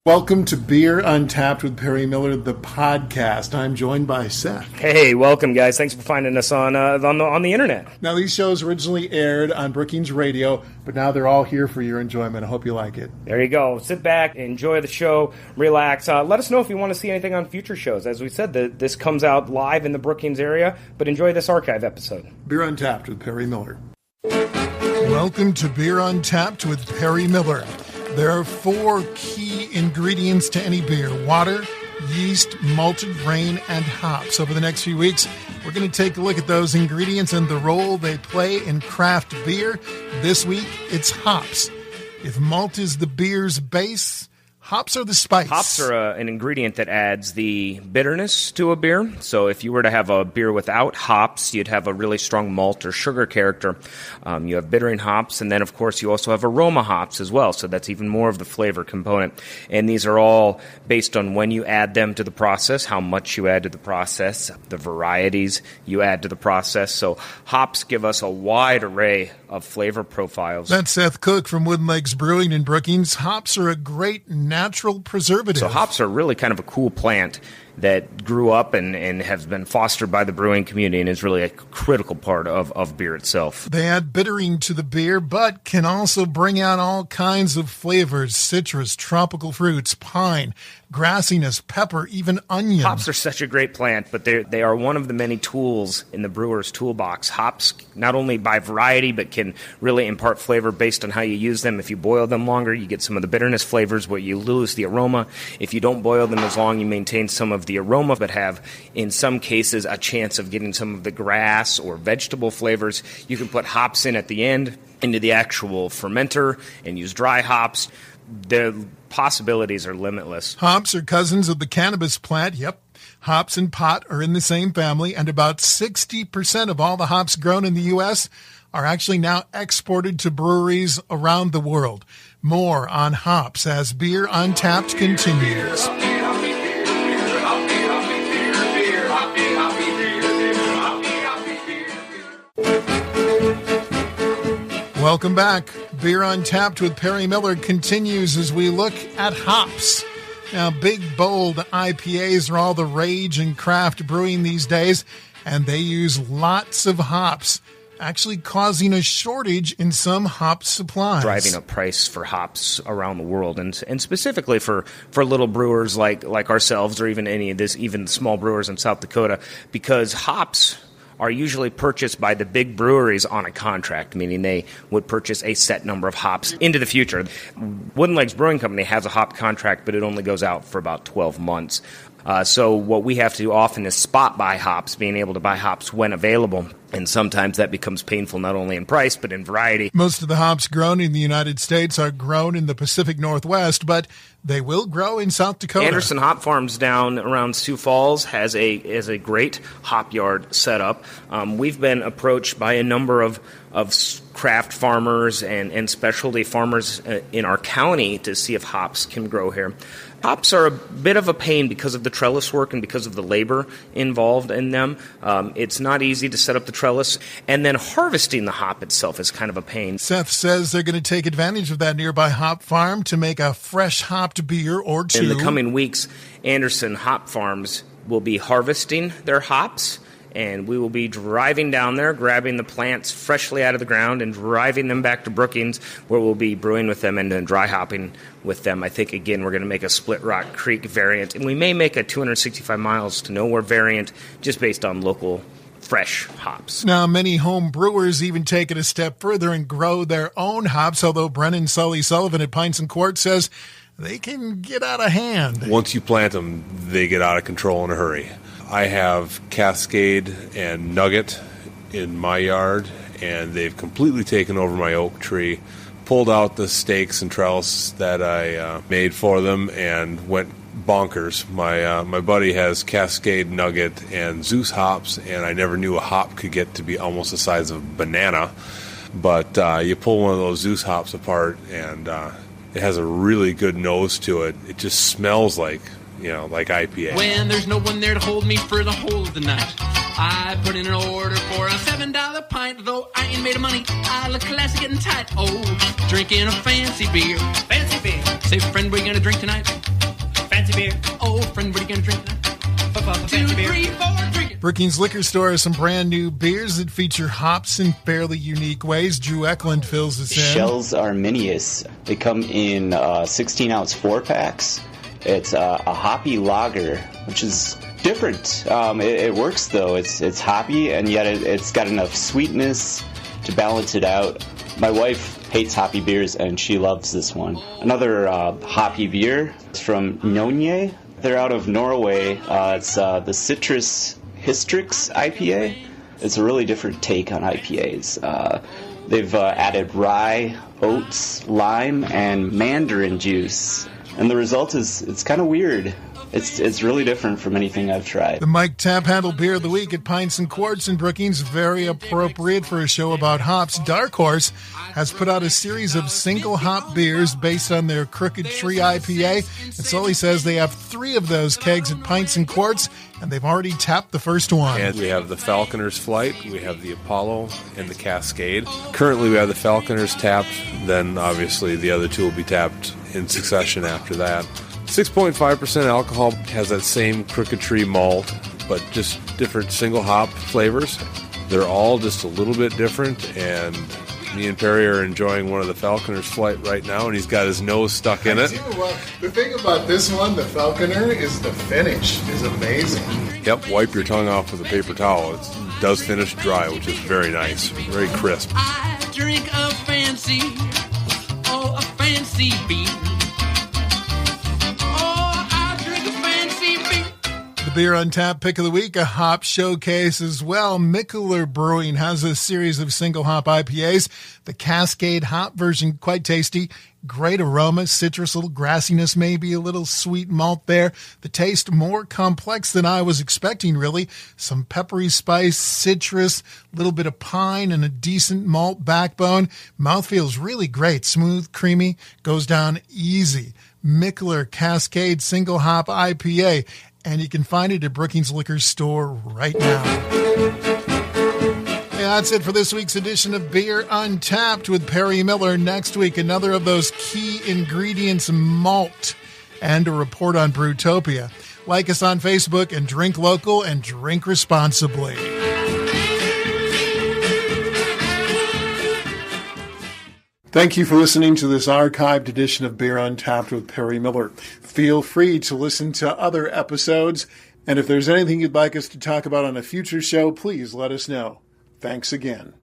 Welcome to Beer Untapped with Perry Miller, the podcast. I'm joined by Seth. Hey, welcome, guys. Thanks for finding us on the internet. Now, these shows originally aired on Brookings Radio, but now they're all here for your enjoyment. I hope you like it. There you go. Sit back, enjoy the show, relax. Let us know if you want to see anything on future shows. As we said, this comes out live in the Brookings area, but enjoy this archive episode. Beer Untapped with Perry Miller. Welcome to Beer Untapped with Perry Miller. There are 4 key ingredients to any beer: water, yeast, malted grain, and hops. Over the next few weeks, we're going to take a look at those ingredients and the role they play in craft beer. This week, it's hops. If malt is the beer's base, hops are the spice. Hops are an ingredient that adds the bitterness to a beer. So if you were to have a beer without hops, you'd have a really strong malt or sugar character. You have bittering hops, and then, of course, you also have aroma hops as well. So that's even more of the flavor component. And these are all based on when you add them to the process, how much you add to the process, the varieties you add to the process. So hops give us a wide array of flavor profiles. That's Seth Koch from Wooden Lakes Brewing in Brookings. Hops are a great natural preservative. So hops are really kind of a cool plant that grew up and has been fostered by the brewing community and is really a critical part of beer itself. They add bittering to the beer, but can also bring out all kinds of flavors: citrus, tropical fruits, pine, grassiness, pepper, even onion. Hops are such a great plant, but they are one of the many tools in the brewer's toolbox. Hops, not only by variety, but can really impart flavor based on how you use them. If you boil them longer, you get some of the bitterness flavors where you lose the aroma. If you don't boil them as long, you maintain some of the aroma, but have, in some cases, a chance of getting some of the grass or vegetable flavors. You can put hops in at the end into the actual fermenter and use dry hops. The possibilities are limitless. Hops are cousins of the cannabis plant. Yep. Hops and pot are in the same family, and about 60% of all the hops grown in the U.S. are actually now exported to breweries around the world. More on hops as Beer Untapped continues. Welcome back. Beer Untapped with Perry Miller continues as we look at hops. Now, big, bold IPAs are all the rage in craft brewing these days, and they use lots of hops, actually causing a shortage in some hop supplies. Driving up price for hops around the world, and specifically for little brewers like ourselves, or even small brewers in South Dakota, because hops are usually purchased by the big breweries on a contract, meaning they would purchase a set number of hops into the future. Wooden Lakes Brewing Company has a hop contract, but it only goes out for about 12 months. So what we have to do often is spot buy hops, being able to buy hops when available. And sometimes that becomes painful not only in price, but in variety. Most of the hops grown in the United States are grown in the Pacific Northwest, but they will grow in South Dakota. Anderson Hop Farms down around Sioux Falls has a great hop yard set up. We've been approached by a number of craft farmers and specialty farmers in our county to see if hops can grow here. Hops are a bit of a pain because of the trellis work and because of the labor involved in them. It's not easy to set up the trellis, and then harvesting the hop itself is kind of a pain. Seth says they're going to take advantage of that nearby hop farm to make a fresh hopped beer or two. In the coming weeks, Anderson Hop Farms will be harvesting their hops, and we will be driving down there, grabbing the plants freshly out of the ground and driving them back to Brookings, where we'll be brewing with them and then dry hopping with them. I think, again, we're going to make a Split Rock Creek variant, and we may make a 265 miles to nowhere variant just based on local fresh hops. Now, many home brewers even take it a step further and grow their own hops, although Brennan Sully Sullivan at Pints and Quarts says they can get out of hand. Once you plant them, they get out of control in a hurry. I have Cascade and Nugget in my yard, and they've completely taken over my oak tree, pulled out the stakes and trellis that I made for them, and went bonkers. My buddy has Cascade, Nugget, and Zeus hops, and I never knew a hop could get to be almost the size of a banana. But you pull one of those Zeus hops apart, and it has a really good nose to it. It just smells like IPA. When there's no one there to hold me for the whole of the night, I put in an order for a $7 pint. Though I ain't made of money, I look classy getting tight. Oh, drinking a fancy beer. Fancy beer. Say, friend, we're gonna drink tonight. Brookings Liquor Store has some brand new beers that feature hops in fairly unique ways. Drew Eklund fills us in. Shells Arminius. They come in 16-ounce 4-packs. It's a hoppy lager, which is different. It works, though. It's hoppy, and yet it's got enough sweetness to balance it out. My wife hates hoppy beers, and she loves this one. Another hoppy beer is from Nonye. They're out of Norway. It's the Citrus Hystrix IPA. It's a really different take on IPAs. They've added rye, oats, lime, and mandarin juice. And the result is, it's kind of weird. It's really different from anything I've tried. The Mike Tap Handle Beer of the Week at Pints and Quarts in Brookings, very appropriate for a show about hops. Dark Horse has put out a series of single hop beers based on their Crooked Tree IPA. And Sully says they have 3 of those kegs at Pints and Quarts, and they've already tapped the first one. And we have the Falconer's Flight, we have the Apollo, and the Cascade. Currently we have the Falconer's tapped, then obviously the other 2 will be tapped in succession after that. 6.5% alcohol, has that same Crooked Tree malt, but just different single hop flavors. They're all just a little bit different, and me and Perry are enjoying one of the Falconer's Flight right now, and he's got his nose stuck in it. The thing about this one, the Falconer, is the finish is amazing. Yep, wipe your tongue off with a paper towel. It does finish dry, which is very nice, very crisp. I drink a fancy beer. Beer on Tap Pick of the Week, a hop showcase as well. Mikkeller Brewing has a series of single hop IPAs. The Cascade hop version, quite tasty. Great aroma, citrus, little grassiness, maybe a little sweet malt there. The taste more complex than I was expecting, really. Some peppery spice, citrus, a little bit of pine, and a decent malt backbone. Mouth feels really great. Smooth, creamy, goes down easy. Mikkeller Cascade single hop IPA. And you can find it at Brookings Liquor Store right now. Yeah, that's it for this week's edition of Beer Untapped with Perry Miller. Next week, another of those key ingredients, malt, and a report on Brewtopia. Like us on Facebook and drink local and drink responsibly. Thank you for listening to this archived edition of Beer Untapped with Perry Miller. Feel free to listen to other episodes, and if there's anything you'd like us to talk about on a future show, please let us know. Thanks again.